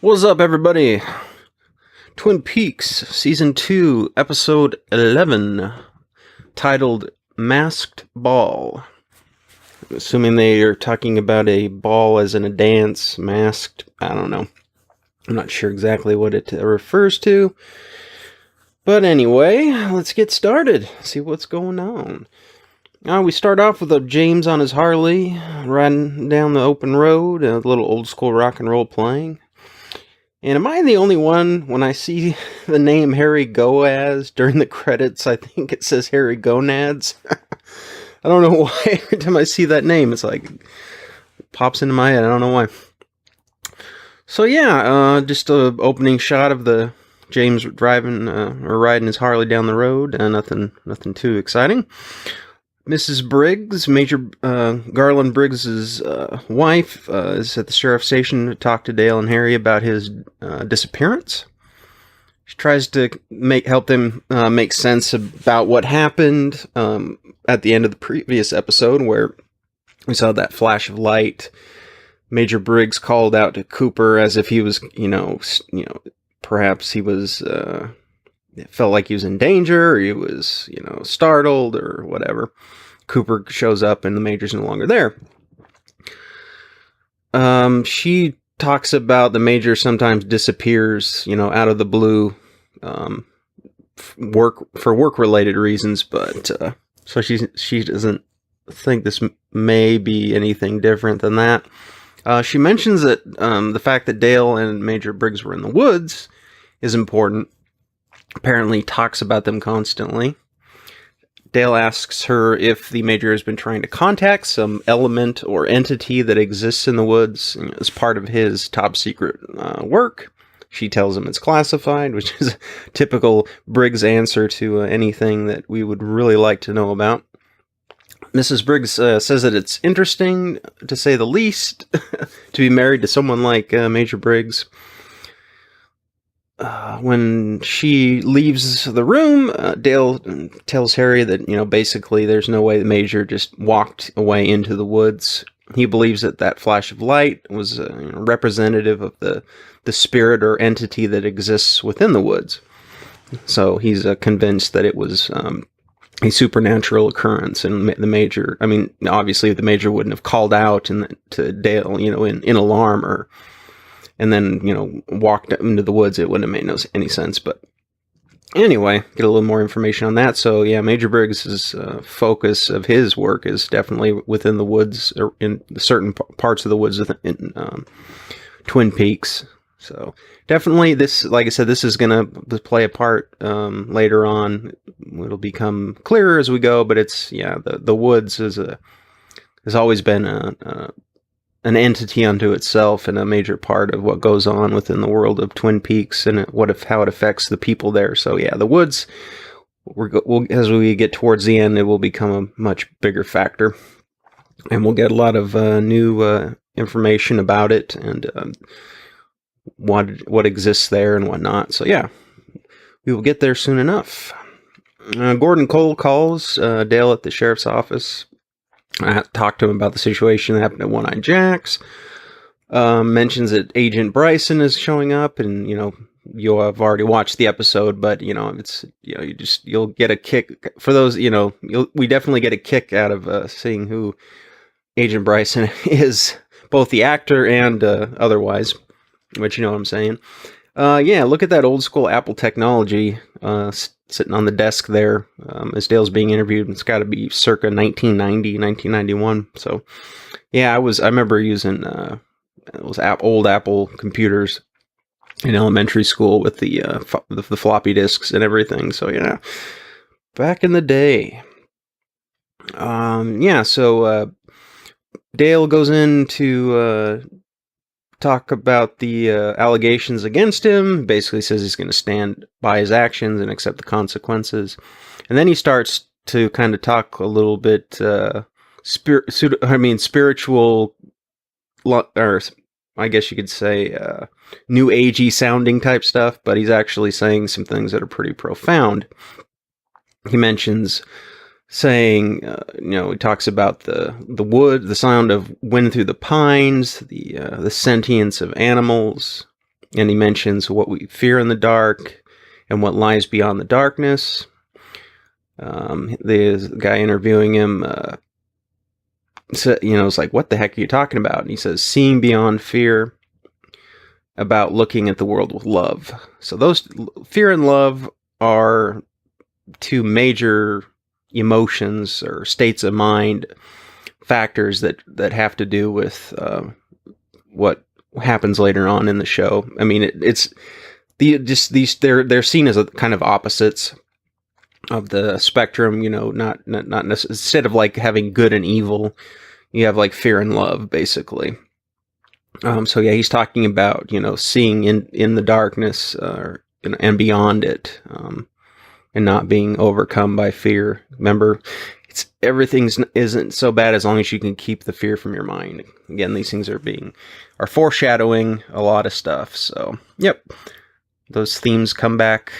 What's up, everybody? Twin Peaks, Season 2, Episode 11, titled Masked Ball. I'm assuming they are talking about a ball as in a dance, masked, I don't know. I'm not sure exactly what it refers to. But anyway, let's get started, see what's going on. We start off with James on his Harley, riding down the open road, a little old school rock and roll playing. And am I the only one, when I see the name Harry Goaz during the credits, I think it says Harry Gonads? I don't know why. Every time I see that name, it's like, it pops into my head. I don't know why. So yeah, just a opening shot of the James driving, or riding his Harley down the road. Nothing too exciting. Mrs. Briggs, Major Garland Briggs's wife, is at the sheriff's station to talk to Dale and Harry about his disappearance. She tries to help them make sense about what happened at the end of the previous episode, where we saw that flash of light. Major Briggs called out to Cooper as if he was, perhaps he was. It felt like he was in danger, or he was, startled, or whatever. Cooper shows up, and the Major's no longer there. She talks about the Major sometimes disappears, out of the blue, for work-related reasons, but so she doesn't think this may be anything different than that. She mentions that the fact that Dale and Major Briggs were in the woods is important. Apparently talks about them constantly. Dale asks her if the Major has been trying to contact some element or entity that exists in the woods as part of his top secret work. She tells him it's classified, which is a typical Briggs answer to anything that we would really like to know about. Mrs. Briggs says that it's interesting, to say the least, to be married to someone like Major Briggs. When she leaves the room, Dale tells Harry that, basically there's no way the Major just walked away into the woods. He believes that flash of light was representative of the spirit or entity that exists within the woods. So he's convinced that it was a supernatural occurrence, and the Major, obviously the Major wouldn't have called out to Dale, in alarm, and then, walked into the woods. It wouldn't have made any sense. But anyway, get a little more information on that. So yeah, Major Briggs' focus of his work is definitely within the woods, or in certain parts of the woods in Twin Peaks. So definitely this, like I said, this is going to play a part later on. It'll become clearer as we go, but it's, the woods has always been an entity unto itself, and a major part of what goes on within the world of Twin Peaks, and how it affects the people there. So yeah, the woods, as we get towards the end, it will become a much bigger factor, and we'll get a lot of new information about it, and what exists there and whatnot. So yeah, we will get there soon enough. Gordon Cole calls Dale at the sheriff's office. I talked to him about the situation that happened at One-Eyed Jack's. Mentions that Agent Bryson is showing up, and you'll have already watched the episode, but it's you'll get a kick for those. We definitely get a kick out of seeing who Agent Bryson is, both the actor and otherwise. Which you know what I'm saying. Yeah, look at that old school Apple technology sitting on the desk there as Dale's being interviewed. It's got to be circa 1990, 1991. So, yeah, I remember using those old Apple computers in elementary school with the floppy disks and everything. So, yeah, back in the day. So Dale goes in to talk about the allegations against him. Basically says he's going to stand by his actions and accept the consequences. And then he starts to kind of talk a little bit spiritual, or I guess you could say new agey sounding type stuff, but he's actually saying some things that are pretty profound. He mentions saying, he talks about the wood, the sound of wind through the pines, the sentience of animals, and he mentions what we fear in the dark and what lies beyond the darkness. The guy interviewing him, so, it's like, what the heck are you talking about? And he says, seeing beyond fear, about looking at the world with love. So those fear and love are two major emotions or states of mind factors that have to do with what happens later on in the show. I mean, they're seen as a kind of opposites of the spectrum. Not necessarily, instead of like having good and evil, you have like fear and love, basically. So yeah, he's talking about seeing in the darkness and beyond it. And not being overcome by fear. Remember, everything isn't so bad as long as you can keep the fear from your mind. Again, these things are foreshadowing a lot of stuff. So, yep, those themes come back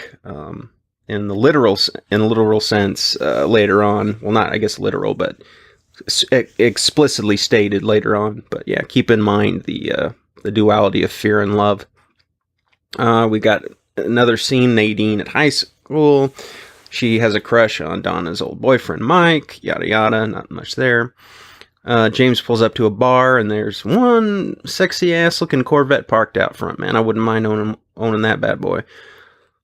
in the literal sense later on. Well, not I guess literal, but explicitly stated later on. But yeah, keep in mind the duality of fear and love. We got another scene, Nadine at high school. She has a crush on Donna's old boyfriend, Mike, yada yada, not much there. James pulls up to a bar, and there's one sexy-ass looking Corvette parked out front, man. I wouldn't mind owning that bad boy.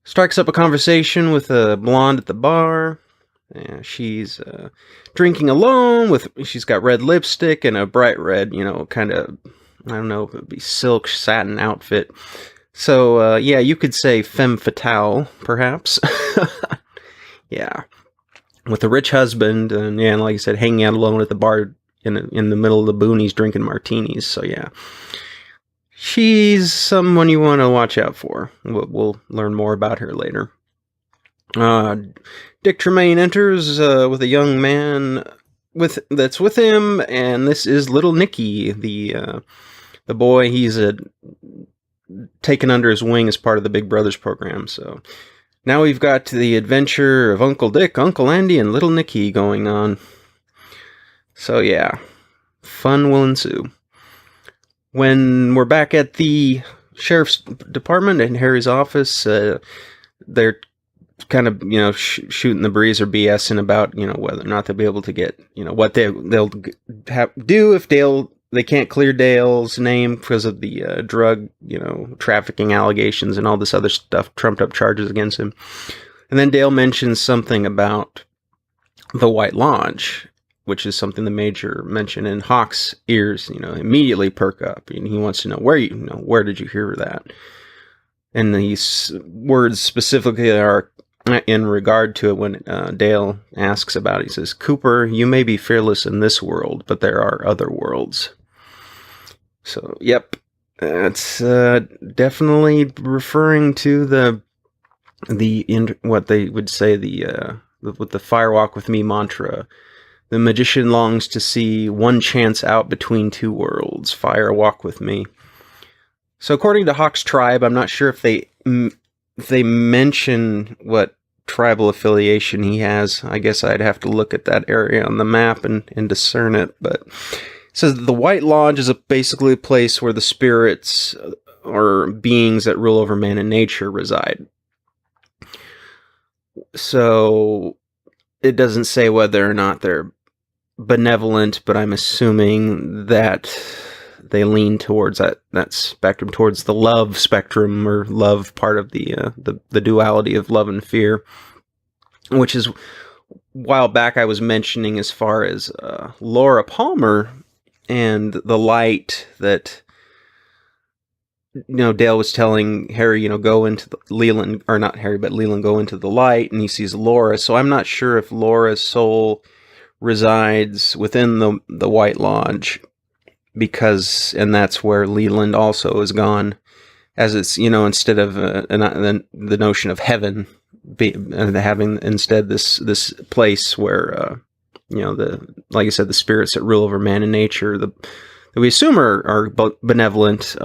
Strikes up a conversation with a blonde at the bar. She's drinking alone, she's got red lipstick and a bright red, kind of, I don't know if it would be silk satin outfit. So, yeah, you could say femme fatale, perhaps. Yeah. With a rich husband, and yeah, like I said, hanging out alone at the bar in the middle of the boonies drinking martinis. So, yeah. She's someone you want to watch out for. We'll learn more about her later. Dick Tremaine enters with a young man that's with him, and this is little Nicky, the boy he's taken under his wing as part of the Big Brothers program. So now we've got the adventure of Uncle Dick, Uncle Andy, and little Nicky going on. So yeah, fun will ensue. When we're back at the sheriff's department in Harry's office, they're kind of, shooting the breeze or BSing about, whether or not they'll be able to get, what they'll do if they can't clear Dale's name because of the drug, trafficking allegations and all this other stuff, trumped up charges against him. And then Dale mentions something about the White Lodge, which is something the Major mentioned, and Hawk's ears, immediately perk up, and he wants to know where did you hear that? And these words specifically are in regard to it when Dale asks about it. He says, Cooper, you may be fearless in this world, but there are other worlds. So, yep, that's definitely referring to what they would say with the Fire Walk with Me mantra. The magician longs to see one chance out between two worlds. Fire walk with me. So, according to Hawk's tribe, I'm not sure if they mention what tribal affiliation he has. I guess I'd have to look at that area on the map and discern it, but it says the White Lodge is basically a place where the spirits or beings that rule over man and nature reside. So it doesn't say whether or not they're benevolent, but I'm assuming that they lean towards that spectrum, towards the love spectrum, or love part of the duality of love and fear, which is, a while back I was mentioning as far as Laura Palmer and the light that Dale was telling Harry, go into Leland, or not Harry, but Leland, go into the light, and he sees Laura. So I'm not sure if Laura's soul resides within the White Lodge, and that's where Leland also is gone, as it's, instead of the notion of heaven, having instead this place where, like I said, the spirits that rule over man and nature, that we assume are benevolent,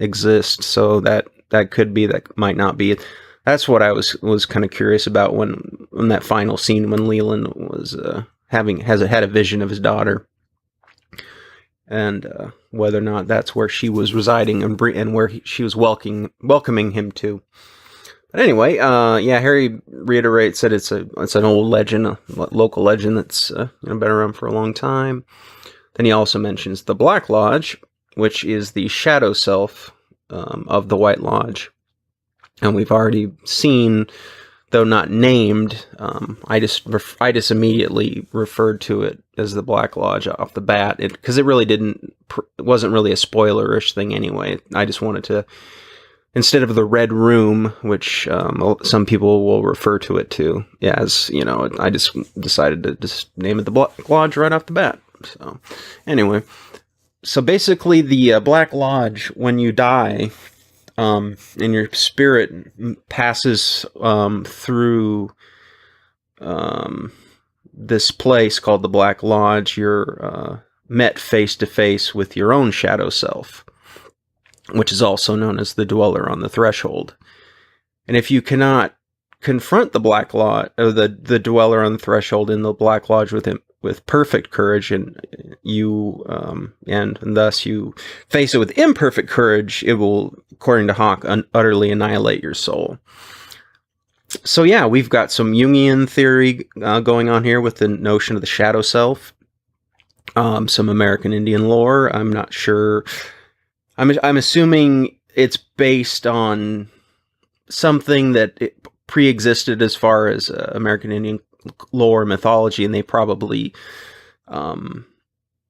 exist. So that could be, that might not be. That's what I was kind of curious about when that final scene when Leland was had a vision of his daughter. and whether or not that's where she was residing and where she was welcoming him to. But anyway, Harry reiterates that it's an old legend, a local legend that's been around for a long time. Then he also mentions the Black Lodge, which is the shadow self of the White Lodge, and we've already seen, though not named. I just immediately referred to it as the Black Lodge off the bat, because it wasn't really a spoilerish thing anyway. I just wanted to, instead of the Red Room, which some people will refer to it to as, I just decided to just name it the Black Lodge right off the bat. So, anyway, so basically the Black Lodge, when you die, and your spirit passes through this place called the Black Lodge, you're met face to face with your own shadow self, which is also known as the Dweller on the Threshold. And if you cannot confront the Black Lodge, or the Dweller on the Threshold in the Black Lodge with perfect courage, and thus you face it with imperfect courage, it will, according to Hawke, utterly annihilate your soul. So yeah, we've got some Jungian theory going on here with the notion of the shadow self. Some American Indian lore. I'm not sure. I'm assuming it's based on something that pre-existed as far as American Indian lore mythology, and they probably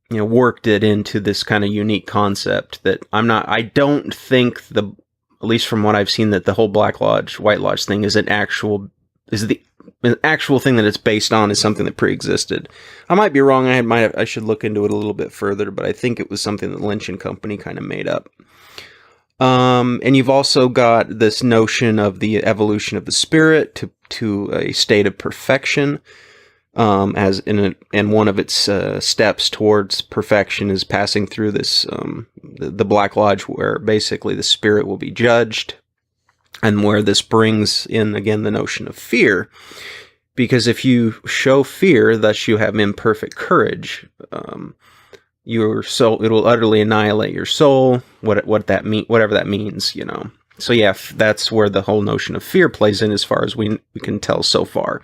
worked it into this kind of unique concept that I don't think, at least from what I've seen, that the whole Black Lodge, White Lodge thing is the actual thing that it's based on is something that pre-existed. I might be wrong. I should look into it a little bit further, but I think it was something that Lynch and Company kind of made up. And you've also got this notion of the evolution of the spirit to a state of perfection, and one of its steps towards perfection is passing through this the Black Lodge, where basically the spirit will be judged, and where this brings in again the notion of fear, because if you show fear, thus you have imperfect courage. Your soul, it will utterly annihilate your soul. Whatever that means, So yeah, that's where the whole notion of fear plays in, as far as we can tell so far.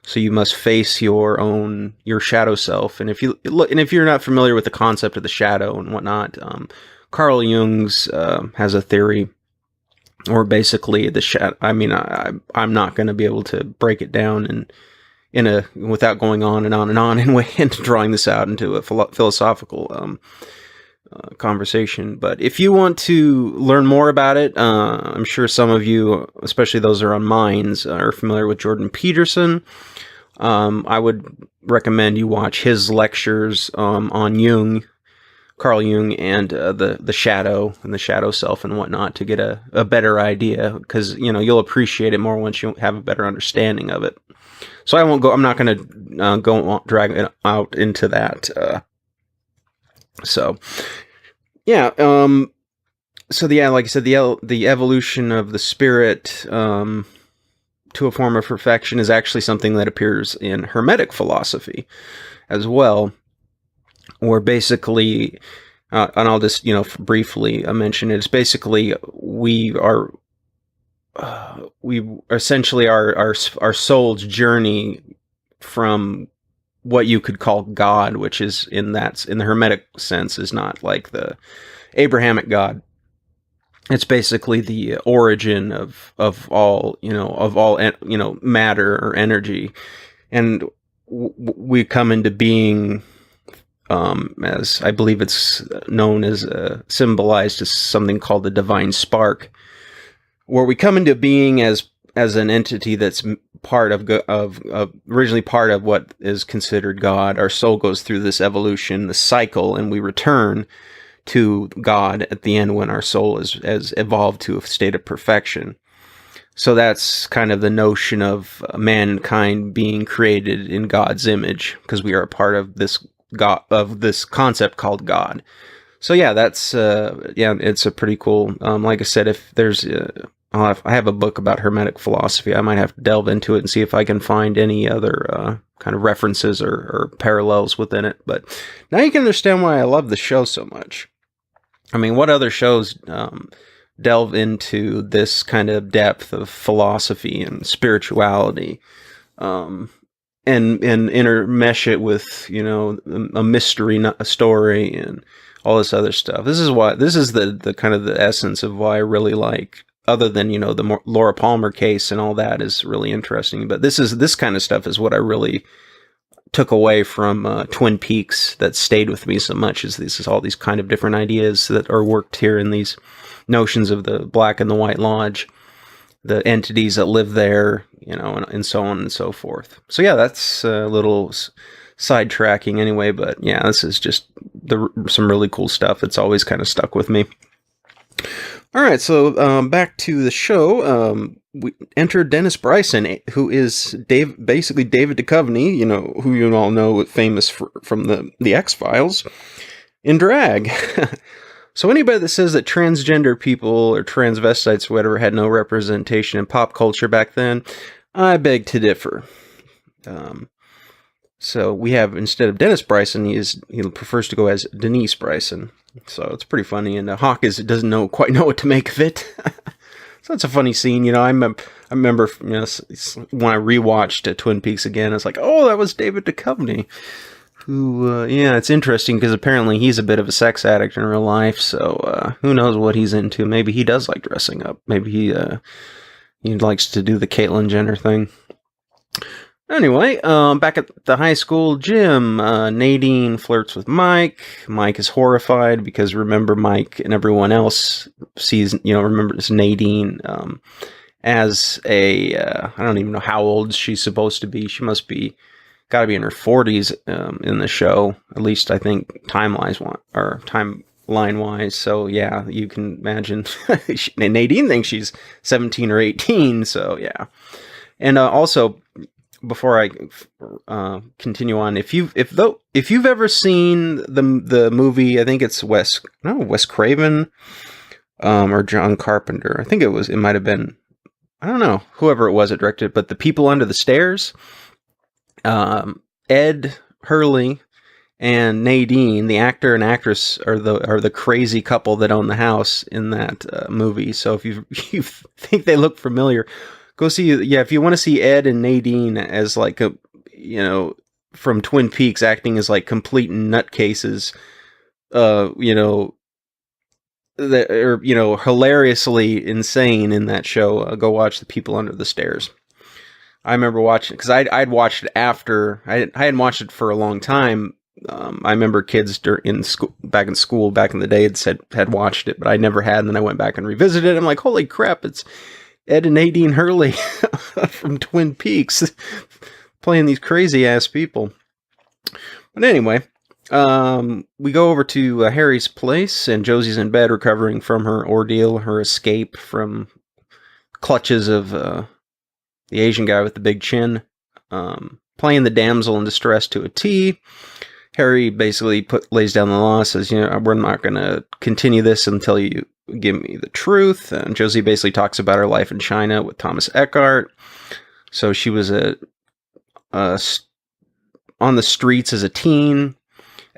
So you must face your shadow self, and if you're not familiar with the concept of the shadow and whatnot, Carl Jung's has a theory, or basically the shadow. I'm not going to be able to break it down without going on and on and on and drawing this out into a philosophical conversation. But if you want to learn more about it, I'm sure some of you, especially those that are on Minds, are familiar with Jordan Peterson. I would recommend you watch his lectures on Jung, Carl Jung, and the shadow and the shadow self and whatnot, to get a better idea, because you'll appreciate it more once you have a better understanding of it. So I'm not going to drag it out into that. So like I said, the evolution of the spirit to a form of perfection is actually something that appears in Hermetic philosophy as well, where basically, and I'll just briefly mention it. It's basically we essentially our soul's journey from what you could call God, which is in the Hermetic sense is not like the Abrahamic God. It's basically the origin of all matter or energy, and we come into being, as I believe it's known as symbolized as something called the divine spark, where we come into being as an entity that's part of originally part of what is considered God. Our soul goes through this evolution, the cycle, and we return to God at the end when our soul has evolved to a state of perfection. So that's kind of the notion of mankind being created in God's image, because we are a part of this concept called God. So yeah, that's it's a pretty cool. Like I said, if there's I have a book about Hermetic philosophy. I might have to delve into it and see if I can find any other kind of references or parallels within it. But now you can understand why I love the show so much. I mean, what other shows delve into this kind of depth of philosophy and spirituality, and intermesh it with, you know, a mystery, a story, and all this other stuff. This is the kind of the essence of why I really like, other than, you know, the Laura Palmer case and all that is really interesting. But this kind of stuff is what I really took away from Twin Peaks that stayed with me so much, is all these kind of different ideas that are worked here in these notions of the Black and the White Lodge, the entities that live there, you know, and so on and so forth. So yeah, that's a little sidetracking anyway, but yeah, this is just some really cool stuff. It's always kind of stuck with me. All right, so back to the show. We enter Dennis Bryson, who is basically David Duchovny, you know, who you all know, famous from the X-Files, in drag. So anybody that says that transgender people or transvestites or whatever had no representation in pop culture back then, I beg to differ. So we have, instead of Dennis Bryson, he prefers to go as Denise Bryson. So it's pretty funny, and Hawk doesn't quite know what to make of it. So it's a funny scene, you know. I remember, you know, when I rewatched Twin Peaks again, it's like, oh, that was David Duchovny. Who, yeah, it's interesting because apparently he's a bit of a sex addict in real life. So who knows what he's into? Maybe he does like dressing up. Maybe he likes to do the Caitlyn Jenner thing. Anyway, back at the high school gym, Nadine flirts with Mike. Mike is horrified because, remember, Mike and everyone else remembers Nadine as I don't even know how old she's supposed to be. She must be, got to be in her 40s in the show, at least I think timeline-wise. So yeah, you can imagine Nadine thinks she's 17 or 18. So yeah, and also, before I continue on, if you've ever seen the movie, I think it's Wes Craven or John Carpenter. I think it might have been, I don't know, whoever it was that directed, but The People Under the Stairs. Ed Hurley and Nadine, the actor and actress, are the crazy couple that own the house in that movie. So if you think they look familiar, go see. Yeah, if you want to see Ed and Nadine as like from Twin Peaks acting as like complete nutcases, that are hilariously insane in that show, go watch The People Under the Stairs. I remember watching, because I'd watched it after, I hadn't watched it for a long time. I remember kids back in school back in the day had watched it, but I never had. And then I went back and revisited it. I'm like, holy crap, it's Ed and Nadine Hurley from Twin Peaks playing these crazy ass people. But anyway, we go over to Harry's place, and Josie's in bed recovering from her ordeal, her escape from clutches of the Asian guy with the big chin, playing the damsel in distress to a T. Harry basically lays down the law, says, we're not going to continue this until you give me the truth. And Josie basically talks about her life in China with Thomas Eckhart. So she was on the streets as a teen.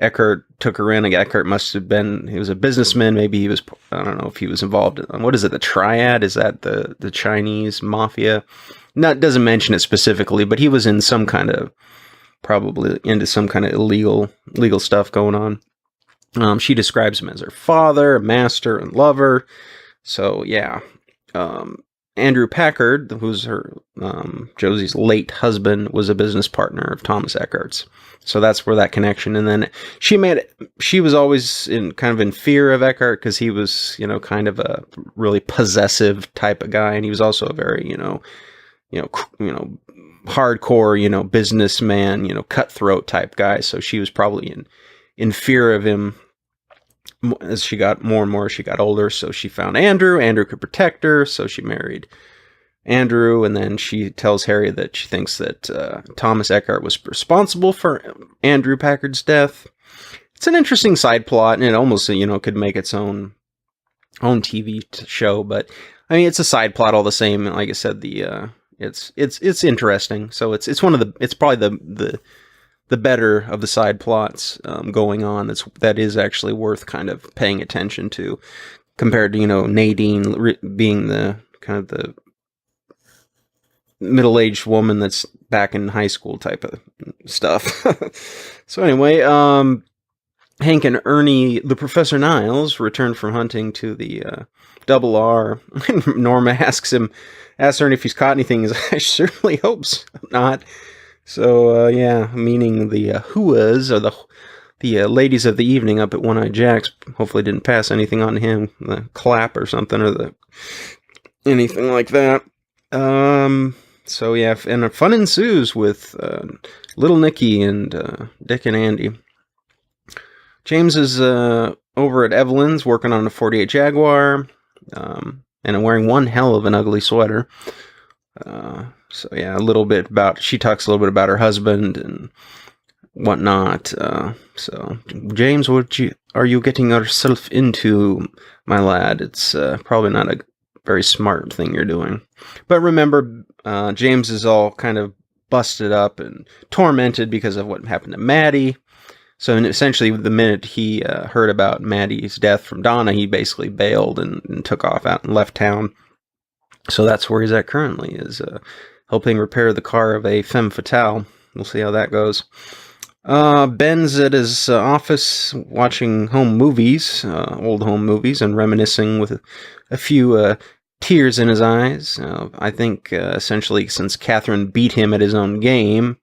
Eckhart took her in. Eckhart must have been, he was a businessman. Maybe he was, I don't know if he was involved in, what is it, the Triad? Is that the Chinese mafia? It doesn't mention it specifically, but he was in some kind of, probably into some kind of illegal stuff going on. She describes him as her father, master, and lover. So yeah, Andrew Packard, who's her Josie's late husband, was a business partner of Thomas Eckhart's. So that's where that connection. And then she was always kind of in fear of Eckhart because he was, kind of a really possessive type of guy, and he was also a very, hardcore, businessman, cutthroat type guy. So she was probably in fear of him as she got more and more, she got older. So she found Andrew. Andrew could protect her. So she married Andrew. And then she tells Harry that she thinks that Thomas Eckhart was responsible for Andrew Packard's death. It's an interesting side plot, and it almost, could make its own TV show. But I mean, it's a side plot all the same. And like I said, the It's interesting. So it's one of it's probably the better of the side plots going on. That is actually worth kind of paying attention to, compared to Nadine being the kind of the middle-aged woman that's back in high school type of stuff. So anyway, Hank and Ernie, the Professor Niles, return from hunting to the Double R. Norma asks Ernie if he's caught anything. He's like, I certainly hope not. So, meaning the Whoas, or the ladies of the evening up at One-Eyed Jack's, hopefully didn't pass anything on to him, the clap or something, or anything like that. So, yeah, and fun ensues with Little Nicky and Dick and Andy. James is over at Evelyn's working on a 48 Jaguar, and wearing one hell of an ugly sweater. So yeah, she talks a little bit about her husband and whatnot. So James, what are you getting yourself into, my lad? It's probably not a very smart thing you're doing. But remember, James is all kind of busted up and tormented because of what happened to Maddie. So essentially, the minute he heard about Maddie's death from Donna, he basically bailed and took off out and left town. So that's where he's at currently, is helping repair the car of a femme fatale. We'll see how that goes. Ben's at his office watching home movies, old home movies, and reminiscing with a few tears in his eyes. I think essentially since Catherine beat him at his own game,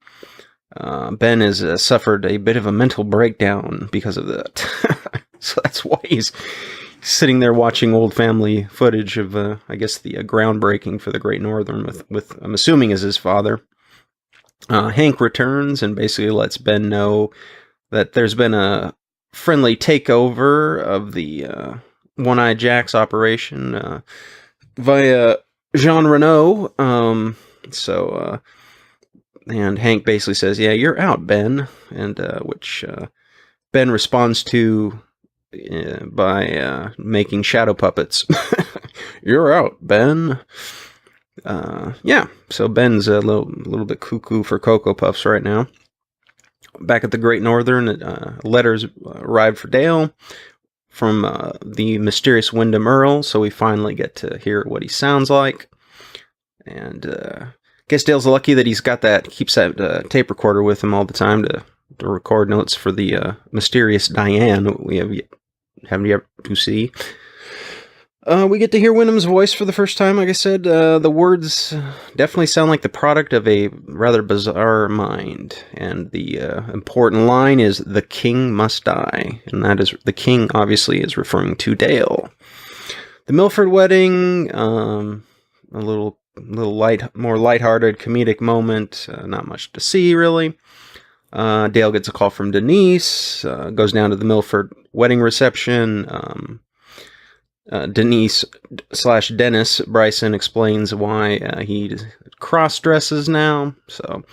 Ben has suffered a bit of a mental breakdown because of that. So that's why he's sitting there watching old family footage of, I guess, the groundbreaking for the Great Northern with I'm assuming is his father. Hank returns and basically lets Ben know that there's been a friendly takeover of the One-Eyed Jack's operation via Jean Renault. And Hank basically says, yeah, you're out, Ben. And which Ben responds to by making shadow puppets. You're out, Ben. So Ben's a little bit cuckoo for Cocoa Puffs right now. Back at the Great Northern, letters arrived for Dale from the mysterious Wyndham Earl, so we finally get to hear what he sounds like. And guess Dale's lucky that keeps that tape recorder with him all the time to record notes for the mysterious Diane we haven't yet to see. We get to hear Wyndham's voice for the first time. Like I said, the words definitely sound like the product of a rather bizarre mind. And the important line is, "The king must die." And that is, the king obviously is referring to Dale. The Milford wedding, a little more lighthearted comedic moment. Not much to see, really. Dale gets a call from Denise, goes down to the Milford wedding reception. Dennis Bryson explains why he cross-dresses now. So,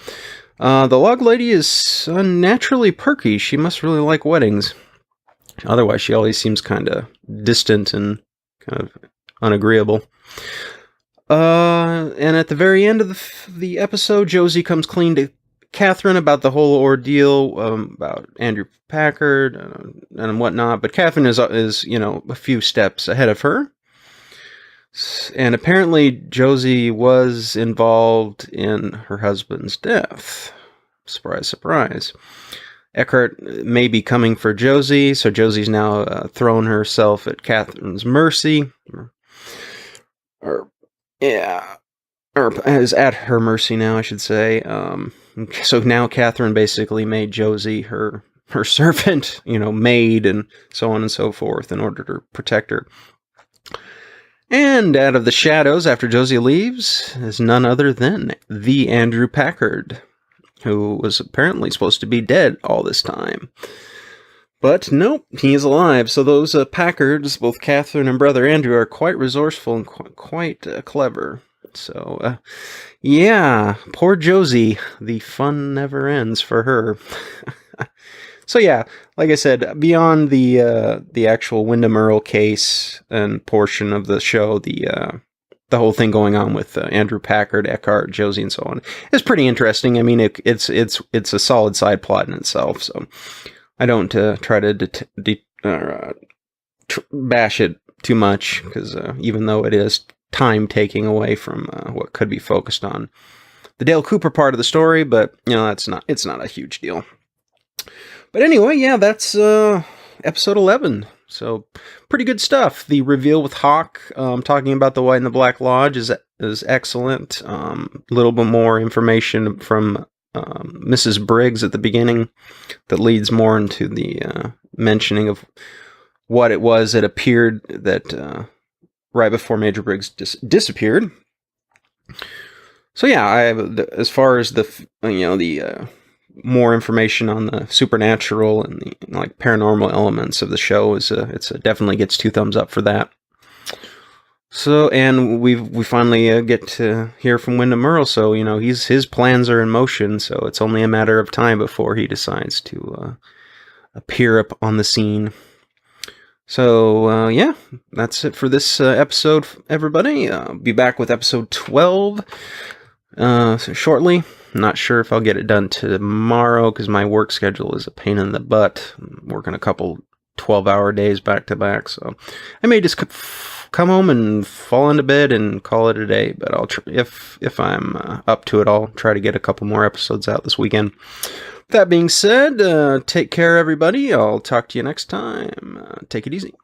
the log lady is unnaturally perky. She must really like weddings. Otherwise, she always seems kind of distant and kind of unagreeable. And at the very end of the episode, Josie comes clean to Catherine about the whole ordeal, about Andrew Packard and whatnot. But Catherine is a few steps ahead of her. And apparently Josie was involved in her husband's death. Surprise, surprise. Eckhart may be coming for Josie, so Josie's now thrown herself at Catherine's mercy. Or is at her mercy now, I should say. So now Catherine basically made Josie her servant, maid, and so on and so forth, in order to protect her. And out of the shadows, after Josie leaves, is none other than the Andrew Packard, who was apparently supposed to be dead all this time. But nope, he is alive. So those Packards, both Catherine and brother Andrew, are quite resourceful and quite clever. So, poor Josie. The fun never ends for her. So yeah, like I said, beyond the actual Wyndham Earl case and portion of the show, the the whole thing going on with Andrew Packard, Eckhart, Josie, and so on is pretty interesting. I mean, it's a solid side plot in itself, so I don't try to bash it too much, because even though it is time taking away from what could be focused on the Dale Cooper part of the story, but it's not a huge deal. But anyway, yeah, that's episode 11. So pretty good stuff. The reveal with Hawk talking about the White and the Black Lodge is excellent. A little bit more information from Mrs. Briggs at the beginning that leads more into the mentioning of what it was that appeared that right before Major Briggs disappeared. So yeah, as far as the more information on the supernatural and the paranormal elements of the show is definitely gets 2 thumbs up for that. So, and we finally get to hear from Wyndham Earl. So his plans are in motion. So it's only a matter of time before he decides to appear up on the scene. So yeah, that's it for this episode, everybody. Be back with episode 12 shortly. Not sure if I'll get it done tomorrow because my work schedule is a pain in the butt. I'm working a couple 12-hour days back to back, so I may just come home and fall into bed and call it a day. But I'll if I'm up to it, I'll try to get a couple more episodes out this weekend. That being said, take care, everybody. I'll talk to you next time. Take it easy.